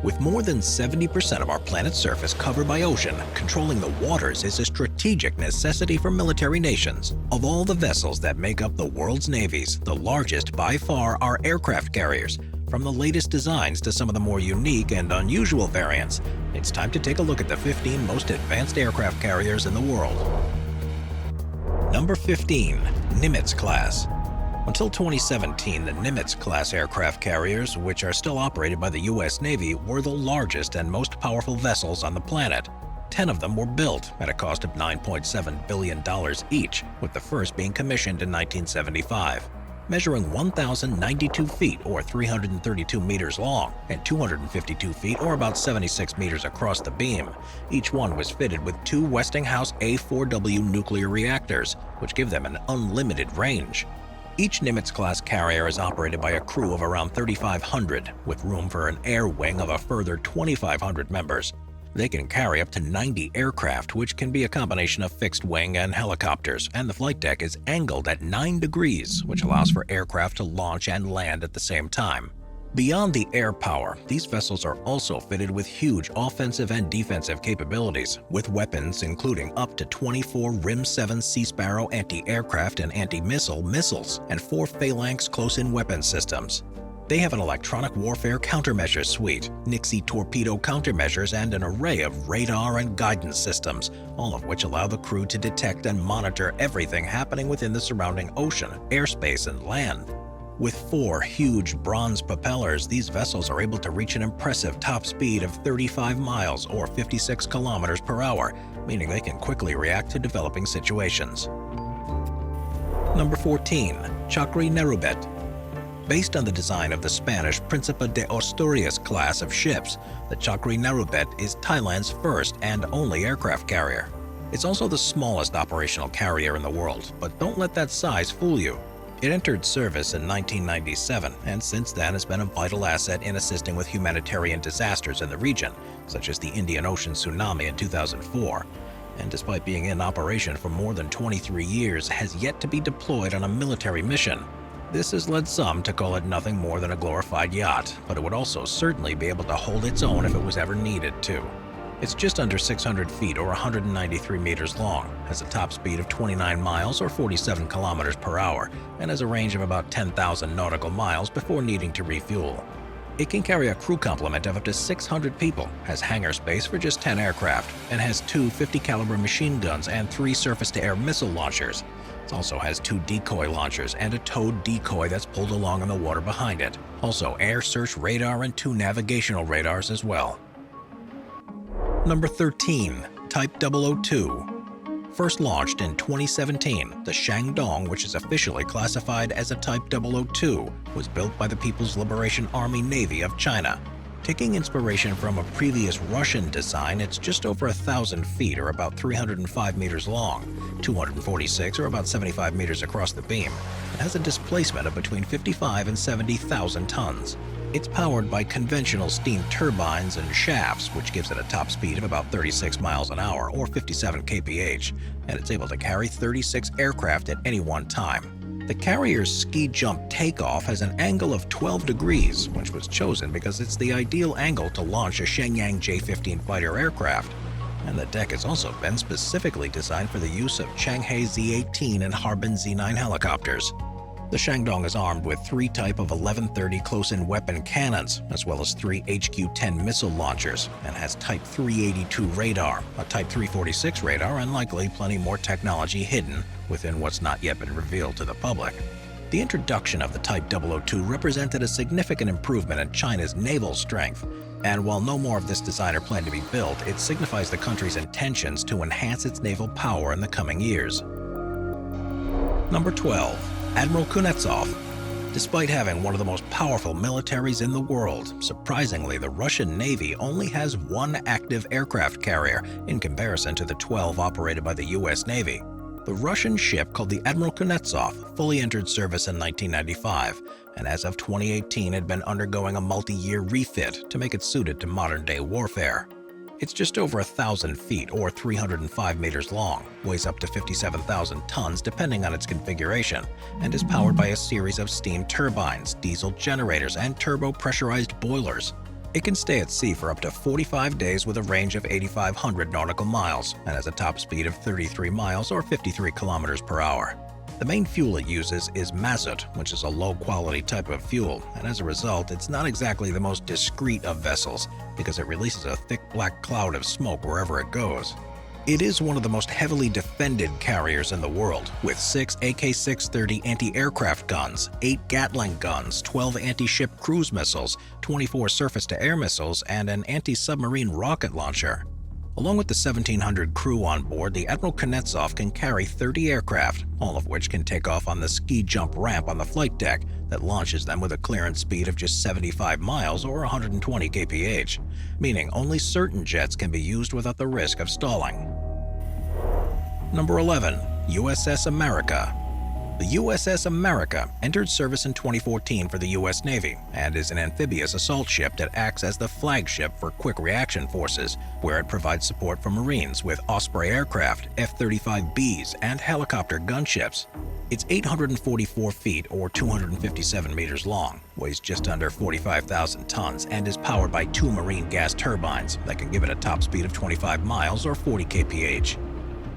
With more than 70% of our planet's surface covered by ocean, controlling the waters is a strategic necessity for military nations. Of all the vessels that make up the world's navies, the largest by far are aircraft carriers. From the latest designs to some of the more unique and unusual variants, it's time to take a look at the 15 most advanced aircraft carriers in the world. Number 15. Nimitz Class. Until 2017, the Nimitz Class aircraft carriers, which are still operated by the U.S. Navy, were the largest and most powerful vessels on the planet. 10 of them were built at a cost of $9.7 billion each, with the first being commissioned in 1975. Measuring 1,092 feet or 332 meters long and 252 feet or about 76 meters across the beam, each one was fitted with two Westinghouse A4W nuclear reactors, which give them an unlimited range. Each Nimitz-class carrier is operated by a crew of around 3,500, with room for an air wing of a further 2,500 members. They can carry up to 90 aircraft, which can be a combination of fixed wing and helicopters, and the flight deck is angled at 9 degrees, which allows for aircraft to launch and land at the same time. Beyond the air power, these vessels are also fitted with huge offensive and defensive capabilities, with weapons including up to 24 RIM-7 Sea Sparrow anti-aircraft and anti-missile missiles and 4 Phalanx close-in weapon systems. They have an electronic warfare countermeasures suite, Nixie torpedo countermeasures, and an array of radar and guidance systems, all of which allow the crew to detect and monitor everything happening within the surrounding ocean, airspace, and land. With 4 huge bronze propellers, these vessels are able to reach an impressive top speed of 35 miles or 56 kilometers per hour, meaning they can quickly react to developing situations. Number 14. Chakri Nerubet. Based on the design of the Spanish Príncipe de Asturias class of ships, the Chakri Nerubet is Thailand's first and only aircraft carrier. It's also the smallest operational carrier in the world, but don't let that size fool you. It entered service in 1997 and since then has been a vital asset in assisting with humanitarian disasters in the region, such as the Indian Ocean tsunami in 2004. And despite being in operation for more than 23 years, has yet to be deployed on a military mission. This has led some to call it nothing more than a glorified yacht, but it would also certainly be able to hold its own if it was ever needed to. It's just under 600 feet or 193 meters long, has a top speed of 29 miles or 47 kilometers per hour, and has a range of about 10,000 nautical miles before needing to refuel. It can carry a crew complement of up to 600 people, has hangar space for just 10 aircraft, and has 2 50 caliber machine guns and 3 surface-to-air missile launchers. It also has 2 decoy launchers and a towed decoy that's pulled along in the water behind it. Also air search radar and 2 navigational radars as well. Number 13. Type 002. First launched in 2017, the Shanghai Dong, which is officially classified as a Type 002, was built by the People's Liberation Army Navy of China. Taking inspiration from a previous Russian design, it's just over 1,000 feet or about 305 meters long, 246 or about 75 meters across the beam, and has a displacement of between 55 and 70,000 tons. It's powered by conventional steam turbines and shafts, which gives it a top speed of about 36 miles an hour or 57 kph, and it's able to carry 36 aircraft at any one time. The carrier's ski jump takeoff has an angle of 12 degrees, which was chosen because it's the ideal angle to launch a Shenyang J-15 fighter aircraft. And the deck has also been specifically designed for the use of Shanghai Z-18 and Harbin Z-9 helicopters. The Shanghai Dong is armed with 3 Type of 1130 close-in weapon cannons, as well as 3 HQ-10 missile launchers, and has Type 382 radar, a Type 346 radar, and likely plenty more technology hidden within what's not yet been revealed to the public. The introduction of the Type 002 represented a significant improvement in China's naval strength, and while no more of this design are planned to be built, it signifies the country's intentions to enhance its naval power in the coming years. Number 12. Admiral Konetsov. Despite having one of the most powerful militaries in the world, surprisingly, the Russian Navy only has 1 active aircraft carrier in comparison to the 12 operated by the U.S. Navy. The Russian ship called the Admiral Konetsov fully entered service in 1995, and as of 2018 had been undergoing a multi-year refit to make it suited to modern-day warfare. It's just over 1,000 feet or 305 meters long, weighs up to 57,000 tons depending on its configuration, and is powered by a series of steam turbines, diesel generators, and turbo-pressurized boilers. It can stay at sea for up to 45 days with a range of 8,500 nautical miles and has a top speed of 33 miles or 53 kilometers per hour. The main fuel it uses is mazut, which is a low-quality type of fuel, and as a result, it's not exactly the most discreet of vessels because it releases a thick black cloud of smoke wherever it goes. It is one of the most heavily defended carriers in the world, with 6 AK-630 anti-aircraft guns, 8 Gatling guns, 12 anti-ship cruise missiles, 24 surface-to-air missiles, and an anti-submarine rocket launcher. Along with the 1,700 crew on board, the Admiral Konetsov can carry 30 aircraft, all of which can take off on the ski jump ramp on the flight deck that launches them with a clearance speed of just 75 miles or 120 kph, meaning only certain jets can be used without the risk of stalling. Number 11. USS America. The USS America entered service in 2014 for the U.S. Navy and is an amphibious assault ship that acts as the flagship for Quick Reaction Forces, where it provides support for Marines with Osprey aircraft, F-35Bs, and helicopter gunships. It's 844 feet or 257 meters long, weighs just under 45,000 tons, and is powered by 2 marine gas turbines that can give it a top speed of 25 miles or 40 kph.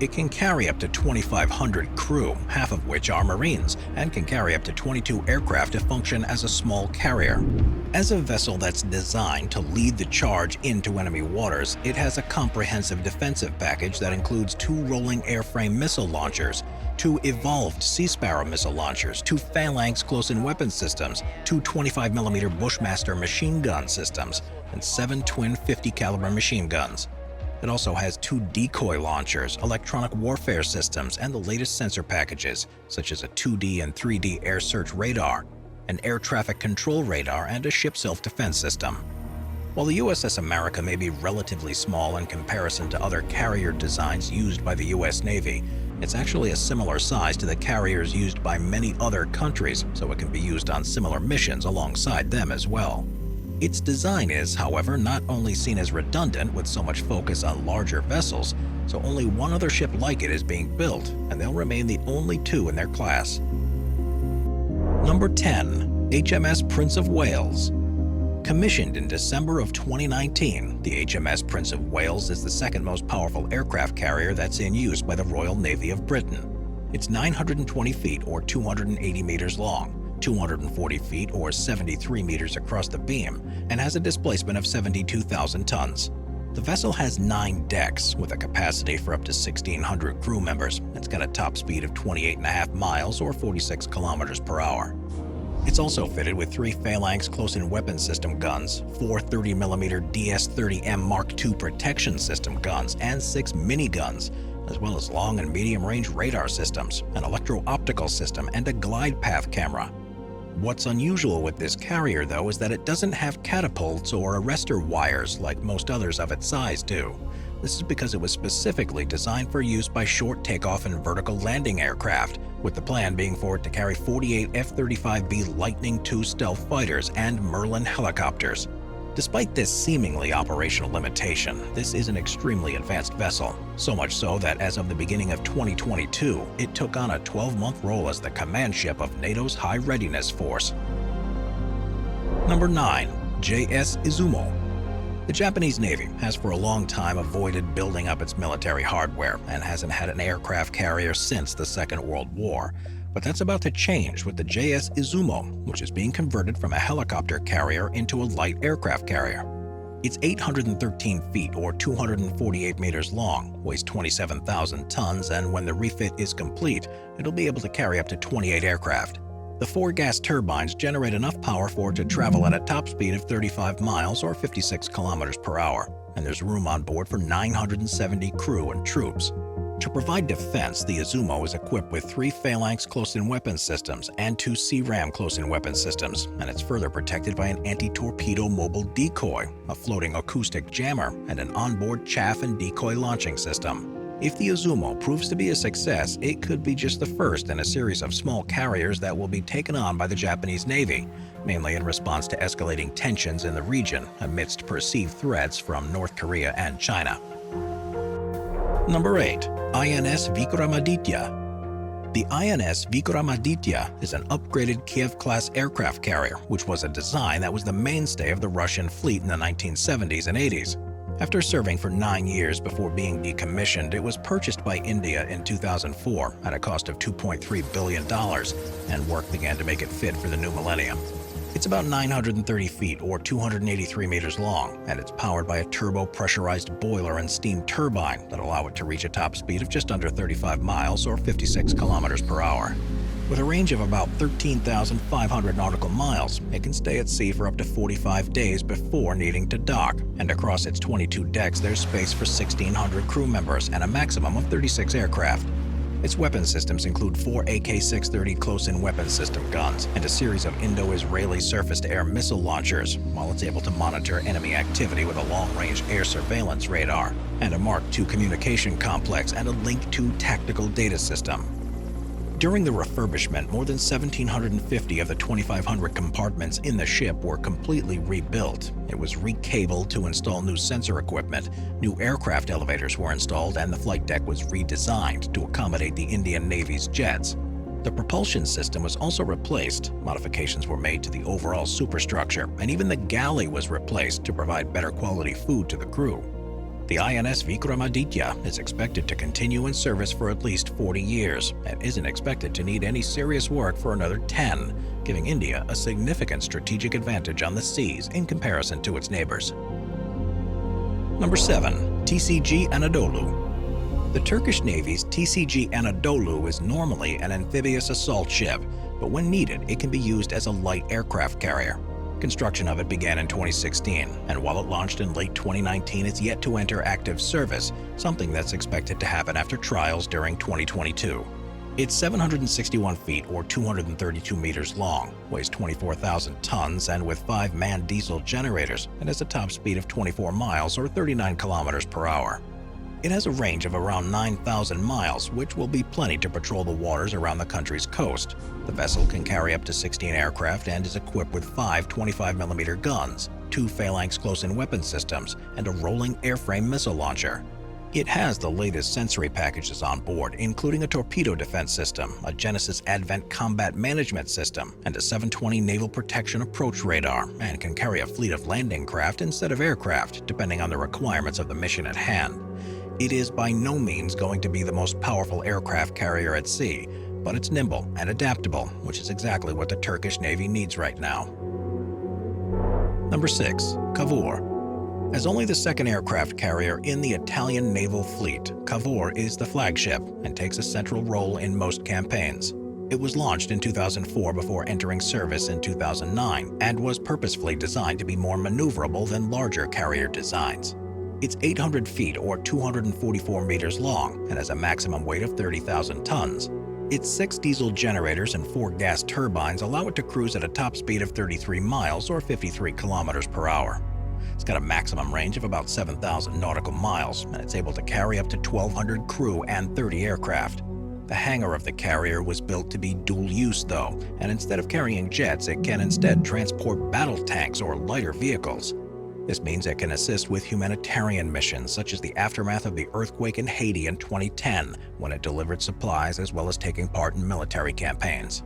It can carry up to 2,500 crew, half of which are Marines, and can carry up to 22 aircraft to function as a small carrier. As a vessel that's designed to lead the charge into enemy waters, it has a comprehensive defensive package that includes 2 rolling airframe missile launchers, 2 evolved Sea Sparrow missile launchers, 2 Phalanx close-in weapon systems, 2 25mm Bushmaster machine gun systems, and 7 twin 50 caliber machine guns. It also has 2 decoy launchers, electronic warfare systems, and the latest sensor packages, such as a 2D and 3D air search radar, an air traffic control radar, and a ship self-defense system. While the USS America may be relatively small in comparison to other carrier designs used by the U.S. Navy, it's actually a similar size to the carriers used by many other countries, so it can be used on similar missions alongside them as well. Its design is, however, not only seen as redundant with so much focus on larger vessels, so only one other ship like it is being built, and they'll remain the only 2 in their class. Number 10. HMS Prince of Wales. Commissioned in December of 2019, the HMS Prince of Wales is the second most powerful aircraft carrier that's in use by the Royal Navy of Britain. It's 920 feet or 280 meters long, 240 feet or 73 meters across the beam, and has a displacement of 72,000 tons. The vessel has 9 decks with a capacity for up to 1,600 crew members. It's got a top speed of 28.5 miles or 46 kilometers per hour. It's also fitted with 3 Phalanx close-in weapon system guns, 4 30mm DS-30M Mark II protection system guns, and 6 miniguns, as well as long and medium-range radar systems, an electro-optical system, and a glide path camera. What's unusual with this carrier, though, is that it doesn't have catapults or arrestor wires like most others of its size do. This is because it was specifically designed for use by short takeoff and vertical landing aircraft, with the plan being for it to carry 48 F-35B Lightning II stealth fighters and Merlin helicopters. Despite this seemingly operational limitation, this is an extremely advanced vessel, so much so that as of the beginning of 2022, it took on a 12-month role as the command ship of NATO's High Readiness Force. Number 9. JS Izuma. The Japanese Navy has for a long time avoided building up its military hardware and hasn't had an aircraft carrier since the Second World War. But that's about to change with the JS Izuma, which is being converted from a helicopter carrier into a light aircraft carrier. It's 813 feet or 248 meters long, weighs 27,000 tons, and when the refit is complete, it'll be able to carry up to 28 aircraft. The 4 gas turbines generate enough power for it to travel at a top speed of 35 miles or 56 kilometers per hour, and there's room on board for 970 crew and troops. To provide defense, the Izuma is equipped with 3 Phalanx close-in weapon systems and 2 CRAM close-in weapon systems, and it's further protected by an anti-torpedo mobile decoy, a floating acoustic jammer, and an onboard chaff and decoy launching system. If the Izuma proves to be a success, it could be just the first in a series of small carriers that will be taken on by the Japanese Navy, mainly in response to escalating tensions in the region amidst perceived threats from North Korea and China. Number 8. INS Vikramaditya. The INS Vikramaditya is an upgraded Kiev-class aircraft carrier, which was a design that was the mainstay of the Russian fleet in the 1970s and 80s. After serving for 9 years before being decommissioned, it was purchased by India in 2004 at a cost of $2.3 billion, and work began to make it fit for the new millennium. It's about 930 feet or 283 meters long, and it's powered by a turbo-pressurized boiler and steam turbine that allow it to reach a top speed of just under 35 miles or 56 kilometers per hour. With a range of about 13,500 nautical miles, it can stay at sea for up to 45 days before needing to dock, and across its 22 decks there's space for 1,600 crew members and a maximum of 36 aircraft. Its weapon systems include 4 AK-630 close-in weapon system guns and a series of Indo-Israeli surface-to-air missile launchers, while it's able to monitor enemy activity with a long-range air surveillance radar, and a Mark II communication complex and a Link 2 tactical data system. During the refurbishment, more than 1,750 of the 2,500 compartments in the ship were completely rebuilt. It was recabled to install new sensor equipment, new aircraft elevators were installed, and the flight deck was redesigned to accommodate the Indian Navy's jets. The propulsion system was also replaced, modifications were made to the overall superstructure, and even the galley was replaced to provide better quality food to the crew. The INS Vikramaditya is expected to continue in service for at least 40 years and isn't expected to need any serious work for another 10, giving India a significant strategic advantage on the seas in comparison to its neighbors. Number 7. TCG Anadolu. The Turkish Navy's TCG Anadolu is normally an amphibious assault ship, but when needed, it can be used as a light aircraft carrier. Construction of it began in 2016, and while it launched in late 2019, it's yet to enter active service, something that's expected to happen after trials during 2022. It's 761 feet or 232 meters long, weighs 24,000 tons, and with 5 manned diesel generators, it has a top speed of 24 miles or 39 kilometers per hour. It has a range of around 9,000 miles, which will be plenty to patrol the waters around the country's coast. The vessel can carry up to 16 aircraft and is equipped with 5 25mm guns, 2 phalanx close-in weapon systems, and a rolling airframe missile launcher. It has the latest sensory packages on board, including a torpedo defense system, a Genesis Advent combat management system, and a 720 naval protection approach radar, and can carry a fleet of landing craft instead of aircraft, depending on the requirements of the mission at hand. It is by no means going to be the most powerful aircraft carrier at sea, but it's nimble and adaptable, which is exactly what the Turkish Navy needs right now. Number 6. Cavour. As only the second aircraft carrier in the Italian naval fleet, Cavour is the flagship and takes a central role in most campaigns. It was launched in 2004 before entering service in 2009 and was purposefully designed to be more maneuverable than larger carrier designs. It's 800 feet or 244 meters long and has a maximum weight of 30,000 tons. Its 6 diesel generators and 4 gas turbines allow it to cruise at a top speed of 33 miles or 53 kilometers per hour. It's got a maximum range of about 7,000 nautical miles, and it's able to carry up to 1,200 crew and 30 aircraft. The hangar of the carrier was built to be dual-use though, and instead of carrying jets, it can instead transport battle tanks or lighter vehicles. This means it can assist with humanitarian missions, such as the aftermath of the earthquake in Haiti in 2010, when it delivered supplies as well as taking part in military campaigns.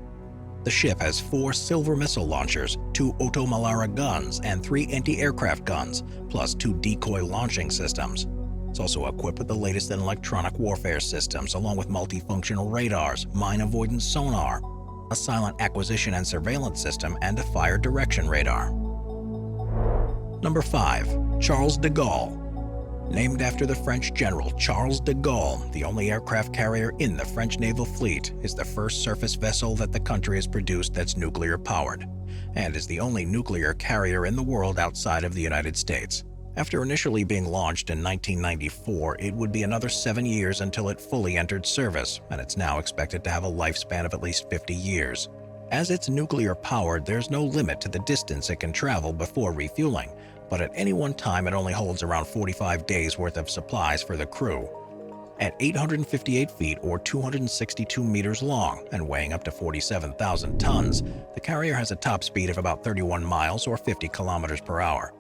The ship has 4 Silver missile launchers, 2 Ottomalara guns, and 3 anti-aircraft guns, plus 2 decoy launching systems. It's also equipped with the latest in electronic warfare systems, along with multifunctional radars, mine avoidance sonar, a silent acquisition and surveillance system, and a fire direction radar. Number 5. Charles de Gaulle. Named after the French general Charles de Gaulle, the only aircraft carrier in the French naval fleet is the first surface vessel that the country has produced that's nuclear-powered, and is the only nuclear carrier in the world outside of the United States. After initially being launched in 1994, it would be another 7 years until it fully entered service, and it's now expected to have a lifespan of at least 50 years. As it's nuclear-powered, there's no limit to the distance it can travel before refueling, but at any one time it only holds around 45 days worth of supplies for the crew. At 858 feet or 262 meters long and weighing up to 47,000 tons, the carrier has a top speed of about 31 miles or 50 kilometers per hour.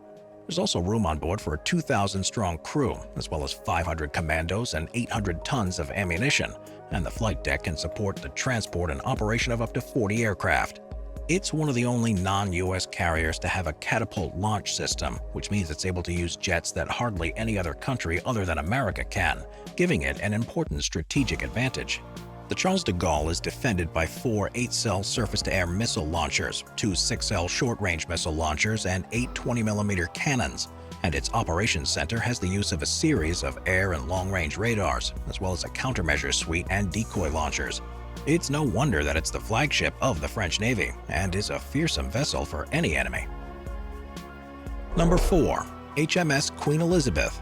There's also room on board for a 2,000-strong crew, as well as 500 commandos and 800 tons of ammunition, and the flight deck can support the transport and operation of up to 40 aircraft. It's one of the only non-US carriers to have a catapult launch system, which means it's able to use jets that hardly any other country other than America can, giving it an important strategic advantage. The Charles de Gaulle is defended by 4 8-cell surface-to-air missile launchers, 2 6-cell short-range missile launchers, and 8 20mm cannons, and its operations center has the use of a series of air and long-range radars, as well as a countermeasures suite and decoy launchers. It's no wonder that it's the flagship of the French Navy and is a fearsome vessel for any enemy. Number 4. HMS Queen Elizabeth.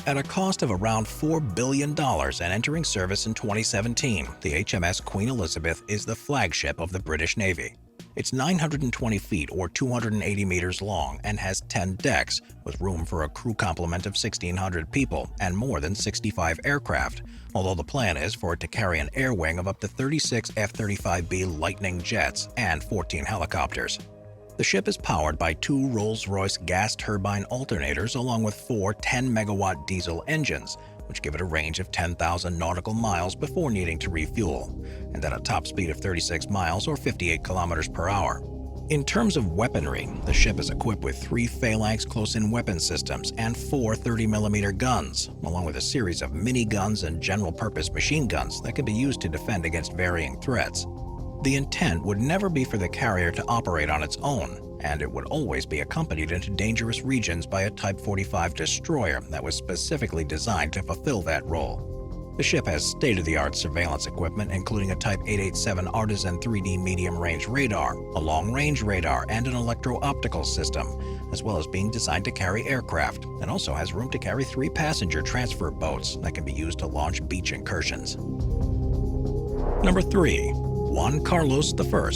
At a cost of around $4 billion and entering service in 2017, the HMS Queen Elizabeth is the flagship of the British Navy. It's 920 feet or 280 meters long and has 10 decks, with room for a crew complement of 1,600 people and more than 65 aircraft, although the plan is for it to carry an air wing of up to 36 F-35B Lightning jets and 14 helicopters. The ship is powered by 2 Rolls-Royce gas turbine alternators along with 4 10-megawatt diesel engines, which give it a range of 10,000 nautical miles before needing to refuel, and at a top speed of 36 miles or 58 kilometers per hour. In terms of weaponry, the ship is equipped with 3 Phalanx close-in weapon systems and 4 30mm guns, along with a series of miniguns and general-purpose machine guns that can be used to defend against varying threats. The intent would never be for the carrier to operate on its own, and it would always be accompanied into dangerous regions by a Type 45 destroyer that was specifically designed to fulfill that role. The ship has state-of-the-art surveillance equipment, including a Type 887 Artisan 3D medium-range radar, a long-range radar, and an electro-optical system, as well as being designed to carry aircraft, and also has room to carry 3 passenger transfer boats that can be used to launch beach incursions. Number 3. Juan Carlos I.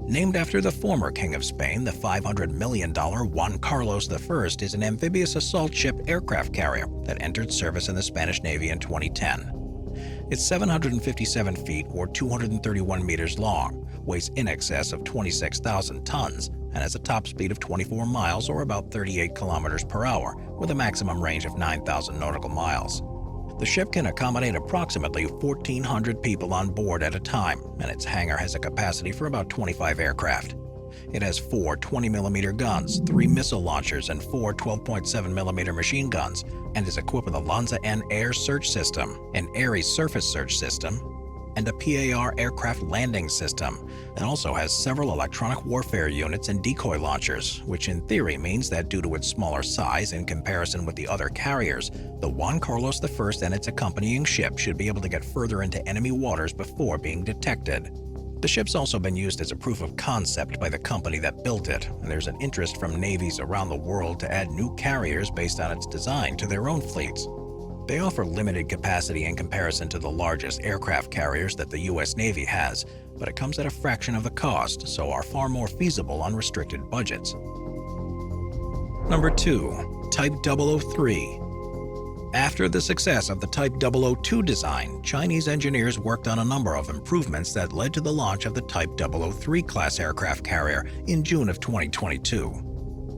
Named after the former King of Spain, the $500 million Juan Carlos I is an amphibious assault ship aircraft carrier that entered service in the Spanish Navy in 2010. It's 757 feet or 231 meters long, weighs in excess of 26,000 tons, and has a top speed of 24 miles or about 38 kilometers per hour, with a maximum range of 9,000 nautical miles. The ship can accommodate approximately 1,400 people on board at a time, and its hangar has a capacity for about 25 aircraft. It has 4 20mm guns, 3 missile launchers, and 4 12.7mm machine guns, and is equipped with a Lanza-N air search system, an Ares surface search system, and a PAR aircraft landing system, and also has several electronic warfare units and decoy launchers, which in theory means that due to its smaller size in comparison with the other carriers, the Juan Carlos I and its accompanying ship should be able to get further into enemy waters before being detected. The ship's also been used as a proof of concept by the company that built it, and there's an interest from navies around the world to add new carriers based on its design to their own fleets. They offer limited capacity in comparison to the largest aircraft carriers that the US Navy has, but it comes at a fraction of the cost, so are far more feasible on restricted budgets. Number 2. Type 003. After the success of the Type 002 design, Chinese engineers worked on a number of improvements that led to the launch of the Type 003 class aircraft carrier in June of 2022.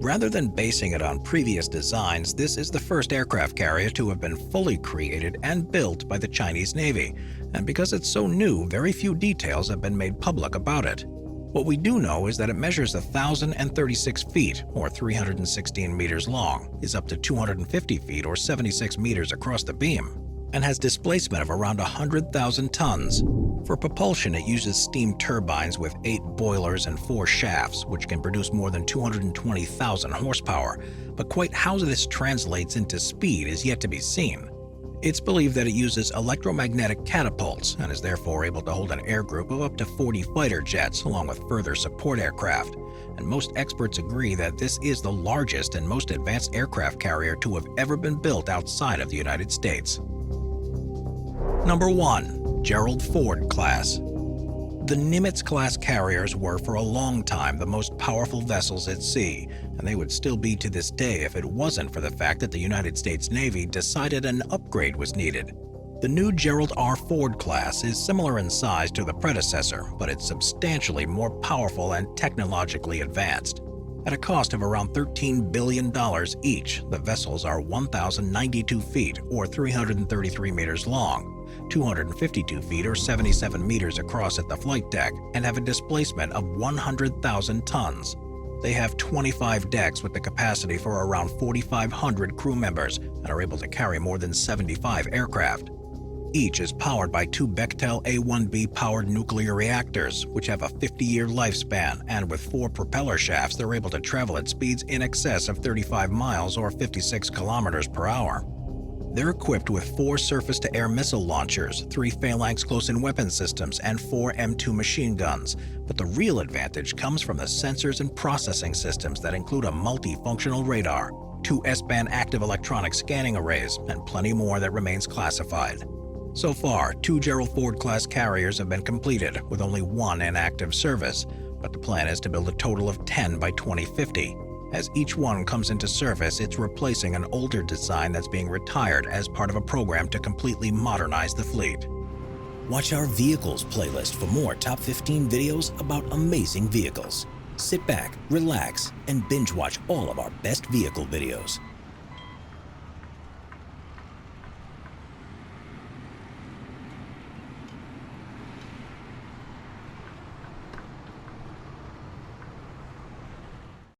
Rather than basing it on previous designs, this is the first aircraft carrier to have been fully created and built by the Chinese Navy, and because it's so new, very few details have been made public about it. What we do know is that it measures 1,036 feet, or 316 meters long, is up to 250 feet, or 76 meters across the beam, and has displacement of around 100,000 tons. For propulsion, it uses steam turbines with 8 boilers and 4 shafts, which can produce more than 220,000 horsepower, but quite how this translates into speed is yet to be seen. It's believed that it uses electromagnetic catapults and is therefore able to hold an air group of up to 40 fighter jets along with further support aircraft, and most experts agree that this is the largest and most advanced aircraft carrier to have ever been built outside of the United States. Number 1. Gerald Ford Class. The Nimitz Class carriers were for a long time the most powerful vessels at sea, and they would still be to this day if it wasn't for the fact that the United States Navy decided an upgrade was needed. The new Gerald R. Ford Class is similar in size to the predecessor, but it's substantially more powerful and technologically advanced. At a cost of around $13 billion each, the vessels are 1,092 feet or 333 meters long, 252 feet or 77 meters across at the flight deck, and have a displacement of 100,000 tons. They have 25 decks with the capacity for around 4,500 crew members and are able to carry more than 75 aircraft. Each is powered by two Bechtel A-1B-powered nuclear reactors, which have a 50-year lifespan, and with 4 propeller shafts, they're able to travel at speeds in excess of 35 miles or 56 kilometers per hour. They're equipped with 4 surface-to-air missile launchers, 3 Phalanx close-in weapon systems, and 4 M2 machine guns. But the real advantage comes from the sensors and processing systems that include a multifunctional radar, 2 S-band active electronic scanning arrays, and plenty more that remains classified. So far, 2 Gerald Ford-class carriers have been completed, with only 1 in active service, but the plan is to build a total of 10 by 2050. As each one comes into service, it's replacing an older design that's being retired as part of a program to completely modernize the fleet. Watch our Vehicles playlist for more top 15 videos about amazing vehicles. Sit back, relax, and binge watch all of our best vehicle videos.